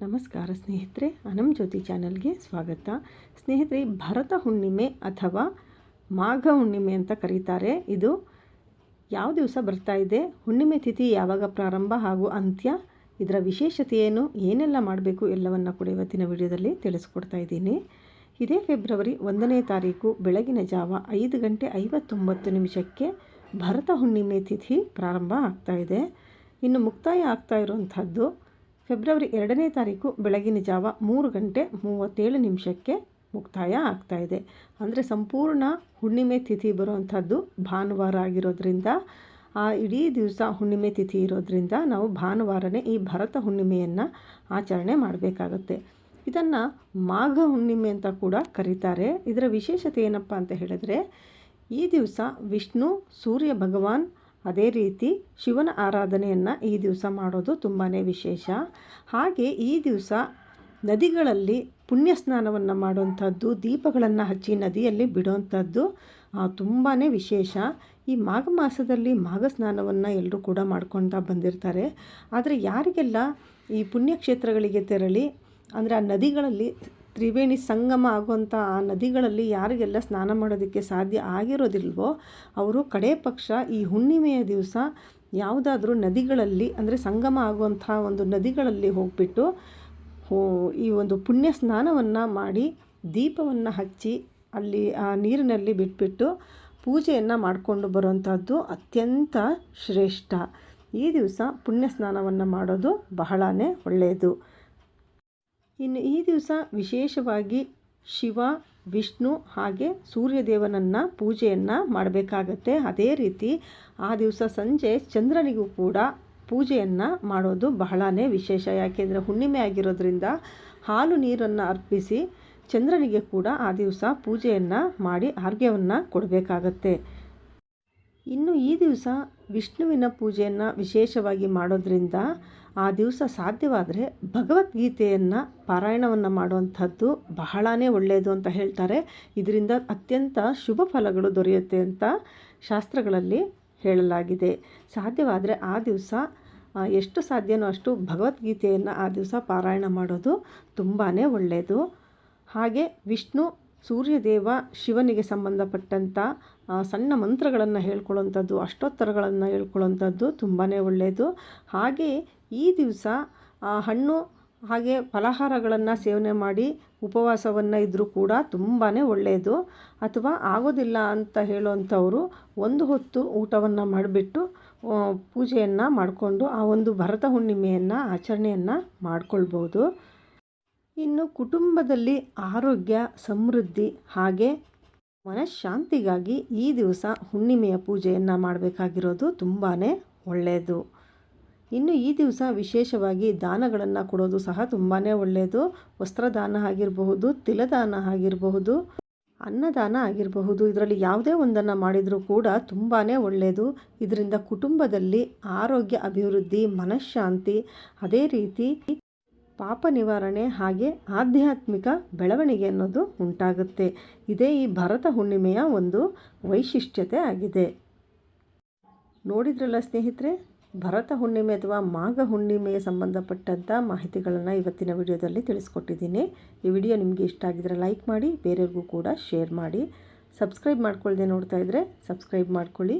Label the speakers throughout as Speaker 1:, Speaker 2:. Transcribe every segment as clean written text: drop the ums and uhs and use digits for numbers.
Speaker 1: ನಮಸ್ಕಾರ ಸ್ನೇಹಿತರೆ, ಜ್ಯೋತಿ ಚಾನಲ್ಗೆ ಸ್ವಾಗತ. ಸ್ನೇಹಿತರೆ, ಭರತ ಹುಣ್ಣಿಮೆ ಅಥವಾ ಮಾಘ ಹುಣ್ಣಿಮೆ ಅಂತ ಕರೀತಾರೆ. ಇದು ಯಾವ ದಿವಸ ಬರ್ತಾ ಇದೆ, ಹುಣ್ಣಿಮೆ ತಿಥಿ ಯಾವಾಗ ಪ್ರಾರಂಭ ಹಾಗೂ ಅಂತ್ಯ, ಇದರ ವಿಶೇಷತೆ ಏನು, ಏನೆಲ್ಲ ಮಾಡಬೇಕು ಎಲ್ಲವನ್ನು ಕೂಡ ಇವತ್ತಿನ ವಿಡಿಯೋದಲ್ಲಿ ತಿಳಿಸ್ಕೊಡ್ತಾ ಇದ್ದೀನಿ. ಇದೇ ಫೆಬ್ರವರಿ 1ನೇ ತಾರೀಕು ಬೆಳಗಿನ ಜಾವ 5:59 ಭರತ ಹುಣ್ಣಿಮೆ ತಿಥಿ ಪ್ರಾರಂಭ ಆಗ್ತಾ ಇದೆ. ಇನ್ನು ಮುಕ್ತಾಯ ಆಗ್ತಾ ಇರುವಂಥದ್ದು ಫೆಬ್ರವರಿ 2ನೇ ತಾರೀಕು ಬೆಳಗಿನ ಜಾವ 3:37 ಮುಕ್ತಾಯ ಆಗ್ತಾ ಇದೆ. ಅಂದರೆ ಸಂಪೂರ್ಣ ಹುಣ್ಣಿಮೆ ತಿಥಿ ಬರುವಂಥದ್ದು ಭಾನುವಾರ ಆಗಿರೋದ್ರಿಂದ, ಆ ಇಡೀ ದಿವಸ ಹುಣ್ಣಿಮೆ ತಿಥಿ ಇರೋದ್ರಿಂದ ನಾವು ಭಾನುವಾರನೇ ಈ ಭರತ ಹುಣ್ಣಿಮೆಯನ್ನು ಆಚರಣೆ ಮಾಡಬೇಕಾಗತ್ತೆ. ಇದನ್ನು ಮಾಘ ಹುಣ್ಣಿಮೆ ಅಂತ ಕೂಡ ಕರೀತಾರೆ. ಇದರ ವಿಶೇಷತೆ ಏನಪ್ಪ ಅಂತ ಹೇಳಿದ್ರೆ, ಈ ದಿವಸ ವಿಷ್ಣು, ಸೂರ್ಯ ಭಗವಾನ್, ಅದೇ ರೀತಿ ಶಿವನ ಆರಾಧನೆಯನ್ನು ಈ ದಿವಸ ಮಾಡೋದು ತುಂಬಾ ವಿಶೇಷ. ಹಾಗೆ ಈ ದಿವಸ ನದಿಗಳಲ್ಲಿ ಪುಣ್ಯ ಸ್ನಾನವನ್ನು ಮಾಡುವಂಥದ್ದು, ದೀಪಗಳನ್ನು ಹಚ್ಚಿ ನದಿಯಲ್ಲಿ ಬಿಡುವಂಥದ್ದು ತುಂಬಾ ವಿಶೇಷ. ಈ ಮಾಘ ಮಾಸದಲ್ಲಿ ಮಾಘ ಸ್ನಾನವನ್ನು ಎಲ್ಲರೂ ಕೂಡ ಮಾಡ್ಕೊಳ್ತಾ ಬಂದಿರ್ತಾರೆ. ಆದರೆ ಯಾರಿಗೆಲ್ಲ ಈ ಪುಣ್ಯಕ್ಷೇತ್ರಗಳಿಗೆ ತೆರಳಿ, ಅಂದರೆ ಆ ನದಿಗಳಲ್ಲಿ ತ್ರಿವೇಣಿ ಸಂಗಮ ಆಗುವಂಥ ಆ ನದಿಗಳಲ್ಲಿ ಯಾರಿಗೆಲ್ಲ ಸ್ನಾನ ಮಾಡೋದಕ್ಕೆ ಸಾಧ್ಯ ಆಗಿರೋದಿಲ್ವೋ ಅವರು ಕಡೆ ಪಕ್ಷ ಈ ಹುಣ್ಣಿಮೆಯ ದಿವಸ ಯಾವುದಾದ್ರೂ ನದಿಗಳಲ್ಲಿ, ಅಂದರೆ ಸಂಗಮ ಆಗುವಂಥ ಒಂದು ನದಿಗಳಲ್ಲಿ ಹೋಗಿಬಿಟ್ಟು ಈ ಒಂದು ಪುಣ್ಯ ಸ್ನಾನವನ್ನು ಮಾಡಿ ದೀಪವನ್ನು ಹಚ್ಚಿ ಅಲ್ಲಿ ಆ ನೀರಿನಲ್ಲಿ ಬಿಟ್ಬಿಟ್ಟು ಪೂಜೆಯನ್ನು ಮಾಡಿಕೊಂಡು ಬರುವಂಥದ್ದು ಅತ್ಯಂತ ಶ್ರೇಷ್ಠ. ಈ ದಿವಸ ಪುಣ್ಯ ಸ್ನಾನವನ್ನು ಮಾಡೋದು ಬಹಳನೇ ಒಳ್ಳೆಯದು. ಇನ್ನು ಈ ದಿವಸ ವಿಶೇಷವಾಗಿ ಶಿವ, ವಿಷ್ಣು ಹಾಗೆ ಸೂರ್ಯದೇವನನ್ನು ಪೂಜೆಯನ್ನು ಮಾಡಬೇಕಾಗತ್ತೆ. ಅದೇ ರೀತಿ ಆ ದಿವಸ ಸಂಜೆ ಚಂದ್ರನಿಗೂ ಕೂಡ ಪೂಜೆಯನ್ನು ಮಾಡೋದು ಬಹಳನೇ ವಿಶೇಷ. ಯಾಕೆಂದರೆ ಹುಣ್ಣಿಮೆ ಆಗಿರೋದ್ರಿಂದ ಹಾಲು ನೀರನ್ನು ಅರ್ಪಿಸಿ ಚಂದ್ರನಿಗೆ ಕೂಡ ಆ ದಿವಸ ಪೂಜೆಯನ್ನು ಮಾಡಿ ಅರ್ಘ್ಯವನ್ನು ಕೊಡಬೇಕಾಗತ್ತೆ. ಇನ್ನು ಈ ದಿವಸ ವಿಷ್ಣುವಿನ ಪೂಜೆಯನ್ನು ವಿಶೇಷವಾಗಿ ಮಾಡೋದ್ರಿಂದ ಆ ದಿವಸ ಸಾಧ್ಯವಾದರೆ ಭಗವದ್ಗೀತೆಯನ್ನು ಪಾರಾಯಣವನ್ನು ಮಾಡುವಂಥದ್ದು ಬಹಳನೇ ಒಳ್ಳೆಯದು ಅಂತ ಹೇಳ್ತಾರೆ. ಇದರಿಂದ ಅತ್ಯಂತ ಶುಭ ಫಲಗಳು ದೊರೆಯುತ್ತೆ ಅಂತ ಶಾಸ್ತ್ರಗಳಲ್ಲಿ ಹೇಳಲಾಗಿದೆ. ಸಾಧ್ಯವಾದರೆ ಆ ದಿವಸ ಎಷ್ಟು ಸಾಧ್ಯನೋ ಅಷ್ಟು ಭಗವದ್ಗೀತೆಯನ್ನು ಆ ದಿವಸ ಪಾರಾಯಣ ಮಾಡೋದು ತುಂಬಾ ಒಳ್ಳೆಯದು. ಹಾಗೆ ವಿಷ್ಣು, ಸೂರ್ಯದೇವ, ಶಿವನಿಗೆ ಸಂಬಂಧಪಟ್ಟಂಥ ಸಣ್ಣ ಮಂತ್ರಗಳನ್ನು ಹೇಳ್ಕೊಳ್ಳೋವಂಥದ್ದು, ಅಷ್ಟೋತ್ತರಗಳನ್ನು ಹೇಳ್ಕೊಳ್ಳೋವಂಥದ್ದು ತುಂಬಾ ಒಳ್ಳೆಯದು. ಹಾಗೆ ಈ ದಿವಸ ಹಣ್ಣು ಹಾಗೆ ಫಲಹಾರಗಳನ್ನು ಸೇವನೆ ಮಾಡಿ ಉಪವಾಸವನ್ನು ಇದ್ದರೂ ಕೂಡ ತುಂಬಾ ಒಳ್ಳೆಯದು. ಅಥವಾ ಆಗೋದಿಲ್ಲ ಅಂತ ಹೇಳುವಂಥವರು ಒಂದು ಹೊತ್ತು ಊಟವನ್ನು ಮಾಡಿಬಿಟ್ಟು ಪೂಜೆಯನ್ನು ಮಾಡಿಕೊಂಡು ಆ ಒಂದು ಭರತ ಹುಣ್ಣಿಮೆಯನ್ನು ಆಚರಣೆಯನ್ನು ಮಾಡಿಕೊಳ್ಬೋದು. ಇನ್ನು ಕುಟುಂಬದಲ್ಲಿ ಆರೋಗ್ಯ, ಸಮೃದ್ಧಿ ಹಾಗೆ ಮನಃಶಾಂತಿಗಾಗಿ ಈ ದಿವಸ ಹುಣ್ಣಿಮೆಯ ಪೂಜೆಯನ್ನು ಮಾಡಬೇಕಾಗಿರೋದು ತುಂಬಾ ಒಳ್ಳೆಯದು. ಇನ್ನು ಈ ದಿವಸ ವಿಶೇಷವಾಗಿ ದಾನಗಳನ್ನು ಕೊಡೋದು ಸಹ ತುಂಬಾ ಒಳ್ಳೆಯದು. ವಸ್ತ್ರದಾನ ಆಗಿರಬಹುದು, ತಿಲದಾನ ಆಗಿರಬಹುದು, ಅನ್ನದಾನ ಆಗಿರಬಹುದು, ಇದರಲ್ಲಿ ಯಾವುದೇ ಒಂದನ್ನು ಮಾಡಿದರೂ ಕೂಡ ತುಂಬಾ ಒಳ್ಳೆಯದು. ಇದರಿಂದ ಕುಟುಂಬದಲ್ಲಿ ಆರೋಗ್ಯ ಅಭಿವೃದ್ಧಿ, ಮನಃಶಾಂತಿ, ಅದೇ ರೀತಿ ಪಾಪ ನಿವಾರಣೆ ಹಾಗೆ ಆಧ್ಯಾತ್ಮಿಕ ಬೆಳವಣಿಗೆ ಅನ್ನೋದು ಉಂಟಾಗುತ್ತೆ. ಇದೇ ಈ ಭರತ ಹುಣ್ಣಿಮೆಯ ಒಂದು ವೈಶಿಷ್ಟ್ಯತೆ ಆಗಿದೆ. ನೋಡಿದ್ರಲ್ಲ ಸ್ನೇಹಿತರೆ, ಭರತ ಹುಣ್ಣಿಮೆ ಅಥವಾ ಮಾಘ ಹುಣ್ಣಿಮೆಗೆ ಸಂಬಂಧಪಟ್ಟಂಥ ಮಾಹಿತಿಗಳನ್ನು ಇವತ್ತಿನ ವಿಡಿಯೋದಲ್ಲಿ ತಿಳಿಸ್ಕೊಟ್ಟಿದ್ದೀನಿ. ಈ ವಿಡಿಯೋ ನಿಮಗೆ ಇಷ್ಟ ಆಗಿದ್ರೆ ಲೈಕ್ ಮಾಡಿ, ಬೇರೆಯವ್ರಿಗೂ ಕೂಡ ಶೇರ್ ಮಾಡಿ. ಸಬ್ಸ್ಕ್ರೈಬ್ ಮಾಡ್ಕೊಳ್ಳದೆ ನೋಡ್ತಾ ಇದ್ದರೆ ಸಬ್ಸ್ಕ್ರೈಬ್ ಮಾಡ್ಕೊಳ್ಳಿ.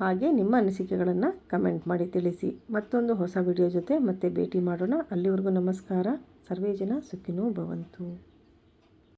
Speaker 1: ಹಾಗೆ ನಿಮ್ಮ ಅನಿಸಿಕೆಗಳನ್ನು ಕಮೆಂಟ್ ಮಾಡಿ ತಿಳಿಸಿ. ಮತ್ತೊಂದು ಹೊಸ ವಿಡಿಯೋ ಜೊತೆ ಮತ್ತೆ ಭೇಟಿ ಮಾಡೋಣ. ಅಲ್ಲಿವರೆಗೂ ನಮಸ್ಕಾರ. ಸರ್ವೇ ಜನ ಸುಖಿನೋ ಭವಂತು.